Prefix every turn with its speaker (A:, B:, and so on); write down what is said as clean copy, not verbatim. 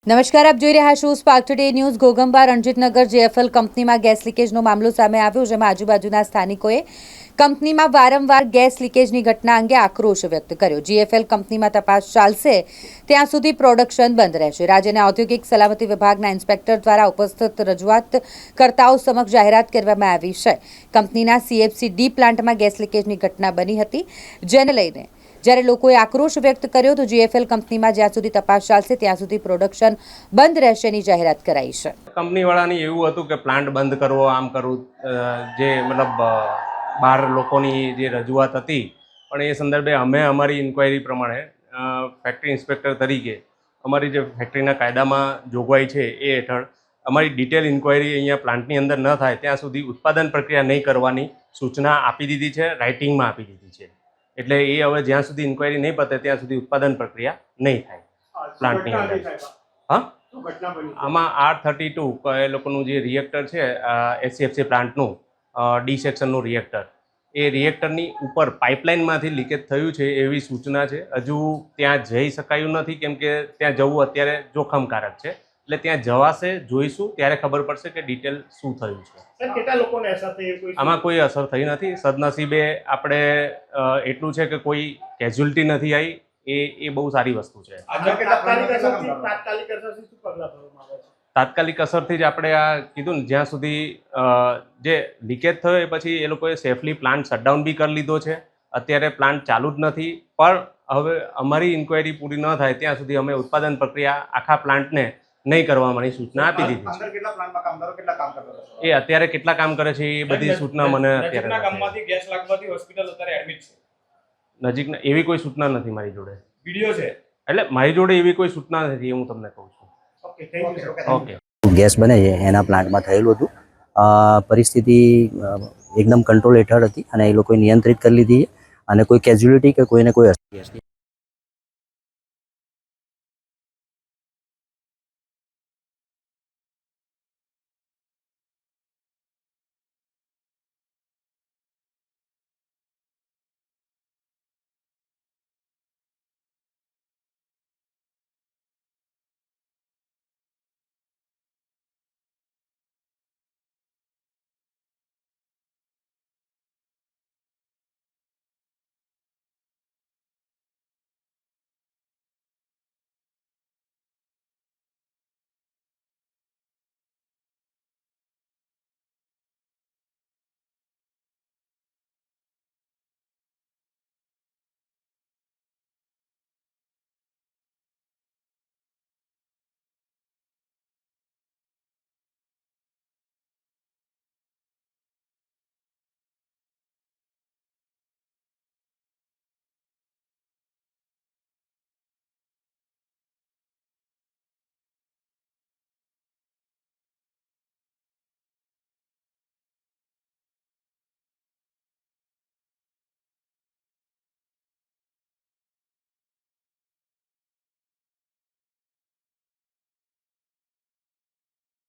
A: નમસ્કાર, આપ જોઈ રહ્યા છો Spark Today News. Ghoghamba Ranjitnagar JFL કંપનીમાં ગેસ લીકેજનો મામલો સામે આવ્યો, જેમાં આજુબાજુના સ્થાનિકોએ કંપનીમાં વારંવાર ગેસ લીકેજની ઘટના અંગે આક્રોશ વ્યક્ત કર્યો। જીએફએલ કંપનીમાં તપાસ ચાલશે ત્યાં સુધી પ્રોડક્શન બંધ રહેશે। રાજ્યના ઔદ્યોગિક સલામતી વિભાગના ઇન્સ્પેક્ટર દ્વારા ઉપસ્થિત રજૂઆતકર્તાઓ સમક્ષ જાહેરાત કરવામાં આવી છે। કંપનીના સીએફસી ડી પ્લાન્ટમાં ગેસ લીકેજની ઘટના બની હતી, જેને લઈને જ્યારે લોકોએ આક્રોશ વ્યક્ત કર્યો તો જીએફએલ કંપનીમાં જ્યાં સુધી તપાસ ચાલશે ત્યાં સુધી પ્રોડક્શન બંધ રહેશેની જાહેરાત કરાઈ છે।
B: કંપનીવાળાની એવું હતું કે પ્લાન્ટ બંધ કરવો, આમ કરવું, જે મતલબ બહાર લોકોની જે રજૂઆત હતી, પણ એ સંદર્ભે અમે અમારી ઇન્ક્વાયરી પ્રમાણે ફેક્ટરી ઇન્સ્પેક્ટર તરીકે અમારી જે ફેક્ટરીના કાયદામાં જોગવાઈ છે એ હેઠળ અમારી ડિટેલ ઇન્ક્વાયરી અહીંયા પ્લાન્ટની અંદર ન થાય ત્યાં સુધી ઉત્પાદન પ્રક્રિયા નહીં કરવાની સૂચના આપી દીધી છે, રાઇટિંગમાં આપી દીધી છે। એટલે એ હવે જ્યાં સુધી ઇન્ક્વાયરી નહીં પતે ત્યાં સુધી ઉત્પાદન પ્રક્રિયા નહીં થાય પ્લાન્ટની અંદર। આમાં R32 એ લોકોનું જે રિએક્ટર છે, એસસીએફસી પ્લાન્ટનું ડી સેક્શનનું રિએક્ટર, એ રિએક્ટરની ઉપર પાઇપલાઇનમાંથી લીકેજ થયું છે એવી સૂચના છે। હજુ ત્યાં જઈ શકાયું નથી કેમ કે ત્યાં જવું અત્યારે જોખમકારક છે, એટલે ત્યાં જવાશે, જોઈશું ત્યારે ખબર પડશે કે ડિટેલ શું થયું છે।
C: કેટલા લોકોને અસર થઈ?
B: આમાં કોઈ અસર થઈ નથી। સદનસીબે આપણે એટલું છે કે કોઈ કેઝ્યુઅલિટી નથી આવી, એ બહુ સારી વસ્તુ છે। તાત્કાલિક અસરથી જ આપણે આ કીધું ને, જ્યાં સુધી જે લીકેજ થયો એ પછી એ લોકોએ સેફલી પ્લાન્ટ શટડાઉન બી કરી લીધો છે। અત્યારે પ્લાન્ટ ચાલુ જ નથી, પણ હવે અમારી ઇન્ક્વાયરી પૂરી ન થાય ત્યાં સુધી અમે ઉત્પાદન પ્રક્રિયા આખા પ્લાન્ટને નહીં કરવાની સૂચના આપી દીધી છે। એ અત્યારે કેટલા કામ કરે છે એ બધી સૂચના મને અત્યારે નજીકના એવી કોઈ સૂચના નથી મારી જોડે, વિડીયો છે એટલે મારી જોડે એવી કોઈ સૂચના નથી, હું તમને કહું છું। ઓકે,
D: ગેસ બને છે એના પ્લાન્ટમાં થયેલું હતું। પરિસ્થિતિ એકદમ કંટ્રોલ હેઠળ હતી અને એ લોકોએ નિયંત્રિત કરી લીધી છે અને કોઈ કેઝ્યુઅલિટી કે કોઈને કોઈ